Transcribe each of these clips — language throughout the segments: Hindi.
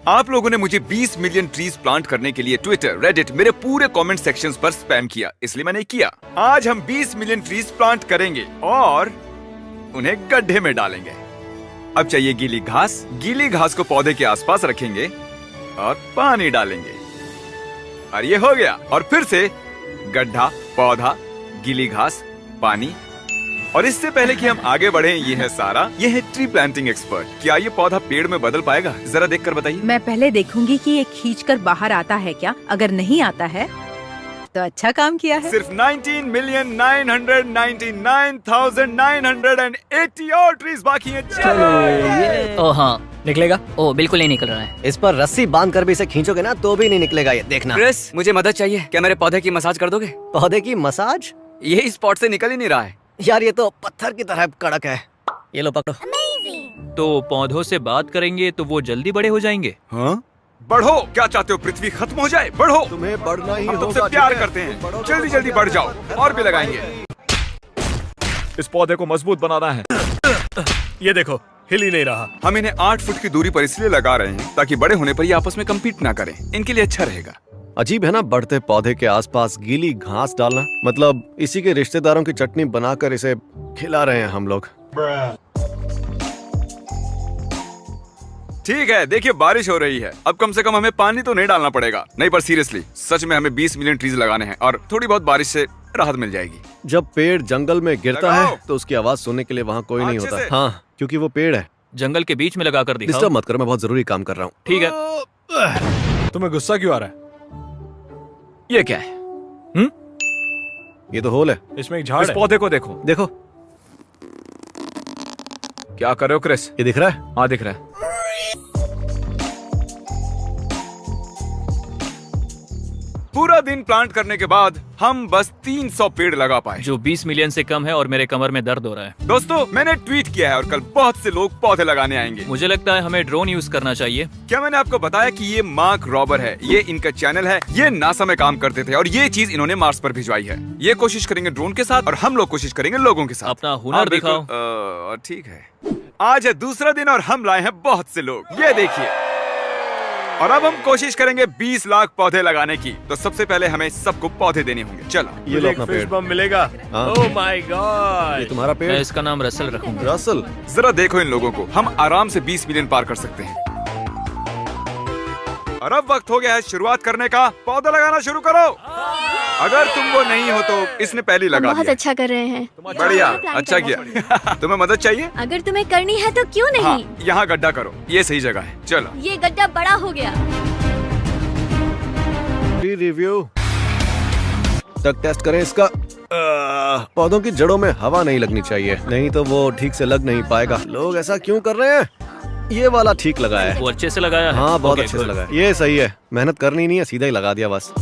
आप लोगों ने मुझे 20 मिलियन ट्रीज प्लांट करने के लिए ट्विटर, रेडिट, मेरे पूरे कमेंट सेक्शंस पर स्पैम किया, इसलिए मैंने किया। आज हम 20 मिलियन ट्रीज प्लांट करेंगे और उन्हें गड्ढे में डालेंगे। अब चाहिए गीली घास। गीली घास को पौधे के आसपास रखेंगे और पानी डालेंगे और ये हो गया। और फिर से गड्ढा, पौधा, गीली घास, पानी। और इससे पहले कि हम आगे बढ़ें, ये है सारा, ये है ट्री प्लांटिंग एक्सपर्ट। क्या ये पौधा पेड़ में बदल पाएगा? जरा देखकर बताइए। मैं पहले देखूंगी कि ये खींचकर बाहर आता है क्या। अगर नहीं आता है तो अच्छा काम किया है। सिर्फ 19,999,980 और ट्रीज बाकी हैं। चलो। ओ हाँ, निकलेगा? ओ बिल्कुल नहीं निकल रहा है। इस पर रस्सी बांध कर भी इसे खींचोगे ना तो भी नहीं निकलेगा, ये देखना। क्रिस, मुझे मदद चाहिए। क्या मेरे पौधे की मसाज कर दोगे? पौधे की मसाज? ये इस स्पॉट से निकल ही नहीं रहा है। यार ये तो पत्थर की तरह कड़क है। ये लो पकड़ो। तो पौधों से बात करेंगे तो वो जल्दी बड़े हो जाएंगे। हाँ? बढ़ो। क्या चाहते हो, पृथ्वी खत्म हो जाए? बढ़ो। तुम्हें बढ़ना ही हम तुमसे प्यार करते हैं। जल्दी जल्दी बढ़ जाओ। और भी लगाएंगे। इस पौधे को मजबूत बनाना है। ये देखो, हिल ही नहीं रहा। हम इन्हें 8 फुट की दूरी पर इसलिए लगा रहे हैं ताकि बड़े होने पर ये आपस में कम्पीट ना करें। इनके लिए अच्छा रहेगा। अजीब है ना, बढ़ते पौधे के आसपास गीली घास डालना। मतलब इसी के रिश्तेदारों की चटनी बनाकर इसे खिला रहे हैं हम लोग। ठीक है, देखिए बारिश हो रही है। अब कम से कम हमें पानी तो नहीं डालना पड़ेगा। नहीं पर सीरियसली, सच में हमें 20 मिलियन ट्रीज लगाने हैं और थोड़ी बहुत बारिश से राहत मिल जाएगी। जब पेड़ जंगल में गिरता लगाओ। है तो उसकी आवाज सुनने के लिए वहाँ कोई नहीं अच्छे होता। से। हाँ, क्योंकि वो पेड़ है। जंगल के बीच में लगा कर दिखाओ। डिस्टर्ब मत करो, मैं बहुत जरूरी काम कर रहा हूँ। ठीक है। तुम्हें गुस्सा क्यों आ रहा है? ये क्या है? ये तो होल है। इसमें एक झाड़ है। पौधे को देखो। देखो, क्या कर रहे हो क्रिस? ये दिख रहा है? हाँ, दिख रहा है। पूरा दिन प्लांट करने के बाद हम बस 300 पेड़ लगा पाए, जो 20 मिलियन से कम है और मेरे कमर में दर्द हो रहा है। दोस्तों मैंने ट्वीट किया है और कल बहुत से लोग पौधे लगाने आएंगे। मुझे लगता है हमें ड्रोन यूज करना चाहिए। क्या मैंने आपको बताया कि ये मार्क रॉबर है? ये इनका चैनल है। ये नासा में काम करते थे और ये चीज इन्होंने मार्स पर भिजवाई है। ये कोशिश करेंगे ड्रोन के साथ और हम लोग कोशिश करेंगे लोगों के साथ। अपना हुनर हाँ, बिल्कुल। दिखाओ। ठीक है। आज है दूसरा दिन और हम लाए हैं बहुत से लोग। ये देखिए। और अब हम कोशिश करेंगे 20 लाख पौधे लगाने की। तो सबसे पहले हमें सबको पौधे देने होंगे। चलो। ये लो अपना फिश पेड़। बम मिलेगा। हाँ। Oh my God. ये तुम्हारा पेड़? मैं इसका नाम रसल रखूंगा। रसल। जरा देखो इन लोगों को। हम आराम से 20 मिलियन पार कर सकते हैं। और अब वक्त हो गया है शुरुआत करने का। पौधा लगाना शुरू करो। अगर तुम वो नहीं हो तो इसने पहले लगा बहुत दिया। अच्छा कर रहे हैं। बढ़िया, प्लान अच्छा करना किया। तुम्हें मदद चाहिए? अगर तुम्हें करनी है तो क्यों नहीं? हाँ, यहाँ गड्ढा करो। ये सही जगह है। चलो। ये गड्ढा बड़ा हो गया। रिव्यू तक टेस्ट करें इसका। पौधों की जड़ों में हवा नहीं लगनी चाहिए, नहीं तो वो ठीक से लग नहीं पाएगा। लोग ऐसा क्यों कर रहे हैं? ये वाला ठीक लगा है। वो अच्छे से लगाया है। हाँ, बहुत ओके, अच्छे से गुड। लगा है। ये सही है, मेहनत करनी नहीं है, सीधा ही लगा दिया बस।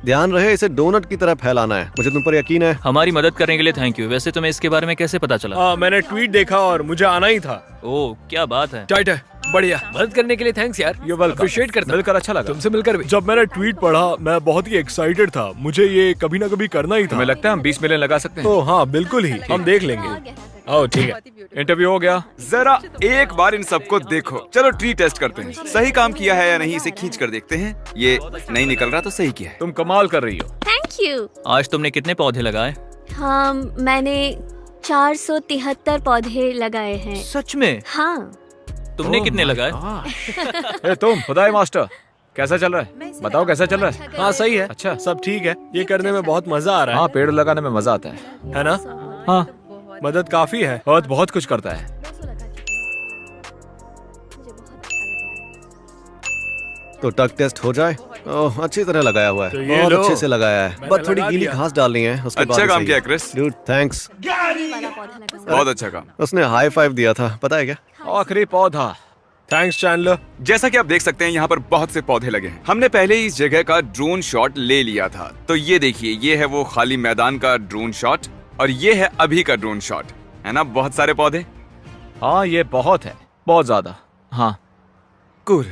ध्यान रहे, इसे डोनट की तरह फैलाना है। मुझे तुम पर यकीन है। हमारी मदद करने के लिए थैंक यू। वैसे तुम्हें इसके बारे में कैसे पता चला? मैंने ट्वीट देखा और मुझे आना ही था। ओह, क्या बात है। टाइट है। बढ़िया। मदद करने के लिए थैंक्स यार। ये वेलकम। अप्रिशिएट करता हूं। मिलकर अच्छा लगा। तुमसे मिलकर भी। जब मैंने ट्वीट पढ़ा मैं बहुत ही एक्साइटेड था। मुझे ये कभी ना कभी करना ही था। तुम्हें लगता है हम 20 मिलियन लगा सकते हैं? तो हाँ, बिल्कुल ही। हम देख लेंगे। ओह ठीक है, इंटरव्यू हो गया। जरा एक बार इन सबको देखो। चलो ट्री टेस्ट करते हैं। सही काम किया है या नहीं, इसे खींच कर देखते हैं। ये नहीं निकल रहा तो सही किया है। तुम कमाल कर रही हो। Thank you. आज तुमने कितने पौधे लगाए? हाँ, मैंने 473 पौधे लगाए हैं। सच में? हाँ। तुमने कितने लगाए? ए तुम खुदाई मास्टर, कैसा चल रहा है? बताओ कैसा चल रहा है? हाँ सही है। अच्छा, सब ठीक है। ये करने में बहुत मजा आ रहा है। हाँ, पेड़ लगाने में मजा आता है ना? हाँ, मदद काफी है और बहुत कुछ करता है। तो टक टेस्ट हो जाए। ओह, अच्छी तरह लगाया हुआ है। तो ये बहुत लो। अच्छे से लगाया है। बस थोड़ी लगा गीली दिया। घास डालनी है, उसके बाद अच्छा ही काम सही किया है। क्रिस। Dude, thanks. बहुत अच्छा काम। उसने हाई फाइव दिया था, पता है क्या? आखिरी पौधा। Thanks Chandler. जैसा कि आप देख सकते हैं यहाँ पर बहुत से पौधे लगे हैं। हमने पहले ही इस जगह का ड्रोन शॉट ले लिया था। तो ये देखिए, ये है वो खाली मैदान का ड्रोन शॉट और ये है अभी का ड्रोन शॉट। है ना बहुत सारे पौधे? हाँ, ये बहुत है, बहुत ज्यादा। हाँ। कूल।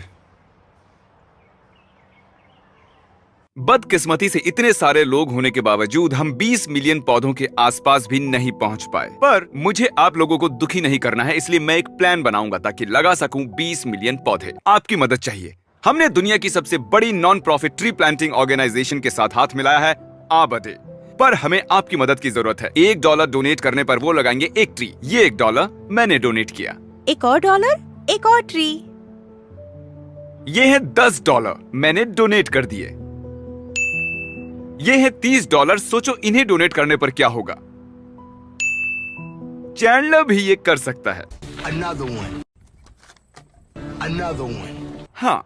बदकिस्मती से इतने सारे लोग होने के बावजूद हम 20 मिलियन पौधों के आसपास भी नहीं पहुंच पाए। पर मुझे आप लोगों को दुखी नहीं करना है, इसलिए मैं एक प्लान बनाऊंगा ताकि लगा सकूं 20 मिलियन पौधे। आपकी मदद चाहिए। हमने दुनिया की सबसे बड़ी non profit tree planting organisation के साथ हाथ मिलाया है, आबडे। पर हमें आपकी मदद की जरूरत है। $1 डोनेट करने पर वो लगाएंगे एक ट्री। ये $1 मैंने डोनेट किया। एक और डॉलर, एक और ट्री। ये है $10 मैंने डोनेट कर दिए। ये है $30। सोचो इन्हें डोनेट करने पर क्या होगा। चैंडलर भी ये कर सकता है। Another one. Another one. हाँ,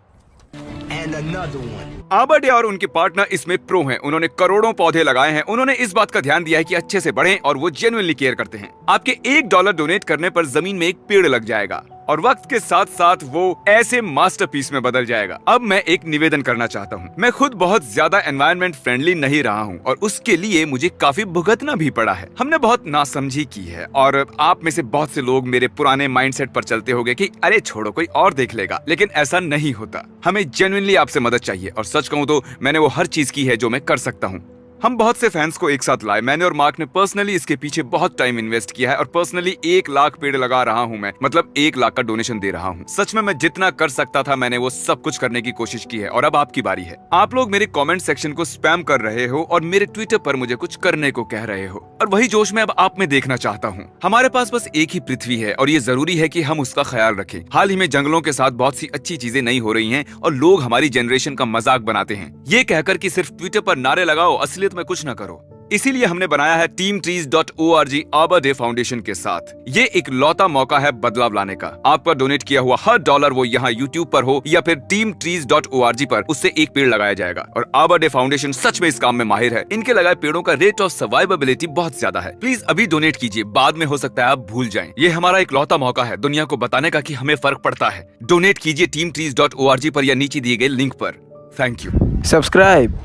And another one. आबडे और उनके पार्टनर इसमें प्रो हैं। उन्होंने करोड़ों पौधे लगाए हैं। उन्होंने इस बात का ध्यान दिया है कि अच्छे से बढ़ें और वो जेन्युइनली केयर करते हैं। आपके $1 डोनेट करने पर जमीन में एक पेड़ लग जाएगा और वक्त के साथ साथ वो ऐसे मास्टरपीस में बदल जाएगा। अब मैं एक निवेदन करना चाहता हूँ। मैं खुद बहुत ज्यादा एनवायरनमेंट फ्रेंडली नहीं रहा हूँ और उसके लिए मुझे काफी भुगतना भी पड़ा है। हमने बहुत नासमझी की है और आप में से बहुत से लोग मेरे पुराने माइंडसेट पर चलते होंगे कि अरे छोड़ो कोई और देख लेगा, लेकिन ऐसा नहीं होता। हमें जेन्युइनली आपसे मदद चाहिए और सच कहूँ तो मैंने वो हर चीज की है जो मैं कर सकता हूँ। हम बहुत से फैंस को एक साथ लाए। मैंने और मार्क ने पर्सनली इसके पीछे बहुत टाइम इन्वेस्ट किया है और पर्सनली 1 लाख पेड़ लगा रहा हूं मैं, मतलब 1 लाख का डोनेशन दे रहा हूं। सच में मैं जितना कर सकता था मैंने वो सब कुछ करने की कोशिश की है और अब आपकी बारी है। आप लोग मेरे कमेंट सेक्शन को स्पैम कर रहे हो और मेरे ट्विटर पर मुझे कुछ करने को कह रहे हो और वही जोश मैं अब आप में देखना चाहता हूँ। हमारे पास बस एक ही पृथ्वी है और ये जरूरी है कि हम उसका ख्याल रखें। हाल ही में जंगलों के साथ बहुत सी अच्छी चीजें नहीं हो रही हैं और लोग हमारी जनरेशन का मजाक बनाते हैं, ये कहकर कि सिर्फ ट्विटर पर नारे लगाओ, असलियत में कुछ न करो। इसीलिए हमने बनाया है teamtrees.org आबडे फाउंडेशन के साथ। ये एक लौता मौका है बदलाव लाने का। आपका डोनेट किया हुआ हर $1, वो यहाँ YouTube पर हो या फिर teamtrees.org पर, उससे एक पेड़ लगाया जाएगा। और आबडे फाउंडेशन सच में इस काम में माहिर है। इनके लगाए पेड़ों का रेट ऑफ सर्वाइवेबिलिटी बहुत ज्यादा है। प्लीज अभी डोनेट कीजिए, बाद में हो सकता है आप भूल जाएं। ये हमारा एक लौता मौका है दुनिया को बताने का कि हमें फर्क पड़ता है। डोनेट कीजिए teamtrees.org पर या नीचे दिए गए लिंक पर। Thank you. सब्सक्राइब।